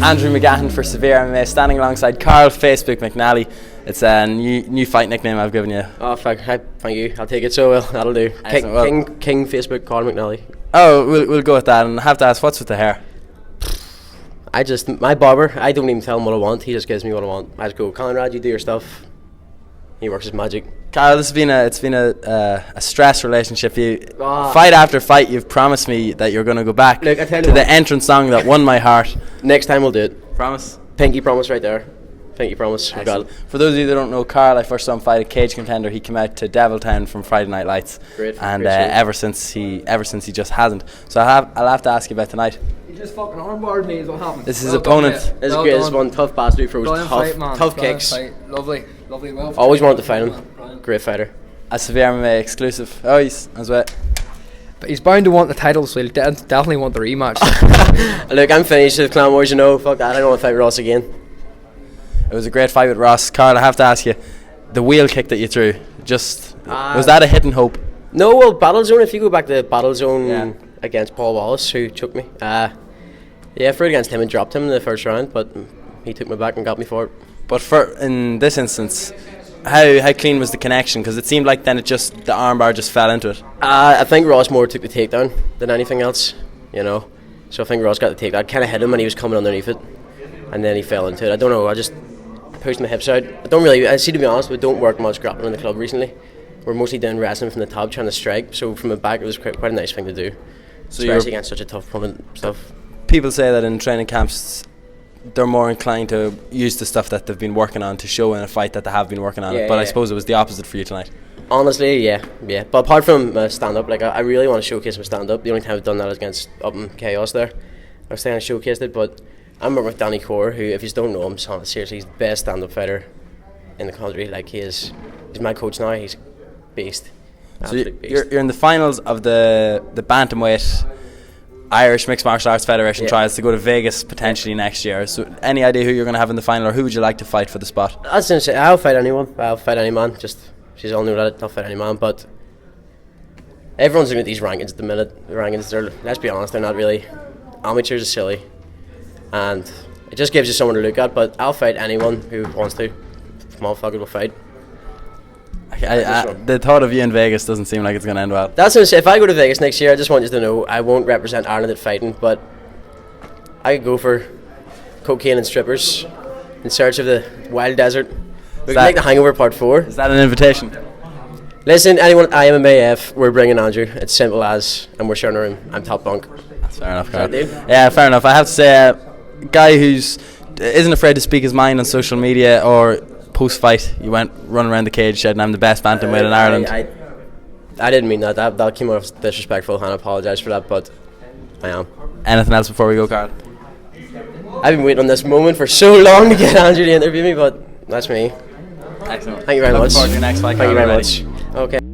Andrew McGahan for SevereMMA, standing alongside Carl Facebook McNally. It's a new fight nickname I've given you. Oh, thank you. I'll take it so well. That'll do. King Facebook Carl McNally. Oh, we'll go with that. And I have to ask, what's with the hair? My barber, I don't even tell him what I want. He just gives me what I want. I just go, Conrad, you do your stuff. He works his magic. Carl, it's been a stress relationship. Fight after fight, you've promised me that you're going to go back to the entrance song that won my heart. Next time we'll do it. Promise? Pinky promise right there. Pinky promise. Got it. For those of you that don't know Carl, I first saw him fight a Cage Contender. He came out to Deviltown from Friday Night Lights. Great. And ever since he just hasn't. So I'll have to ask you about tonight. He just fucking armbarred me is what happened. This is his opponent. This is great. This is one tough bastard for tough kicks. Lovely. Well. Always wanted to fight him. Great fighter. A SevereMMA exclusive. Oh, he's on his way. But he's bound to want the title, so he'll definitely want the rematch. Look, I'm finished with Clan Wars, you know. Fuck that. I don't want to fight Ross again. It was a great fight with Ross. Carl, I have to ask you, the wheel kick that you threw, was that a hit and hope? No, well, Battle Zone, if you go back to Battle Zone against Paul Wallace, who took me, I threw it against him and dropped him in the first round, but he took me back and got me for it. But in this instance, how clean was the connection? Because it seemed like then the armbar just fell into it. I think Ross more took the takedown than anything else, you know. So I think Ross got the takedown, kind of hit him and he was coming underneath it, and then he fell into it. I don't know, I just pushed my hips out. To be honest, we don't work much grappling in the club recently. We're mostly doing wrestling from the top, trying to strike. So from the back, it was quite a nice thing to do, especially against such a tough opponent. People say that in training camps, they're more inclined to use the stuff that they've been working on to show in a fight that they have been working on. I suppose it was the opposite for you tonight. Honestly, yeah. But apart from stand-up, like I really want to showcase my stand-up. The only time I've done that is against Up in Chaos there. I was saying I showcased it, but I'm working with Danny Core, who, if you don't know him, seriously, he's the best stand-up fighter in the country. Like he's my coach now. He's a beast. So you're in the finals of the bantamweight Irish Mixed Martial Arts Federation trials to go to Vegas potentially next year. So any idea who you're going to have in the final, or who would you like to fight for the spot? I'll fight anyone. I'll fight any man. She's all new that I'll fight any man. But everyone's looking at these rankings at the minute. The rankings, let's be honest, they're not really. Amateurs are silly, and it just gives you someone to look at. But I'll fight anyone who wants to. Motherfucker will fight. The thought of you in Vegas doesn't seem like it's going to end well. That's what if I go to Vegas next year, I just want you to know I won't represent Ireland at fighting, but I could go for cocaine and strippers in search of the wild desert. We can make the Hangover Part 4. Is that an invitation? Listen, anyone at IMMAF, we're bringing Andrew. It's simple as, and we're sharing a room. I'm top bunk. That's fair enough, Carl. Yeah, fair enough. I have to say, a guy who's isn't afraid to speak his mind on social media or post-fight, you went running around the cage said, I'm the best bantamweight in Ireland. I didn't mean that. That came off disrespectful, and I apologise for that, but I am. Anything else before we go, Carl? I've been waiting on this moment for so long to get Andrew to interview me, but that's me. Excellent. Thank you very much. Looking forward to your next fight, Thank you very much. Okay.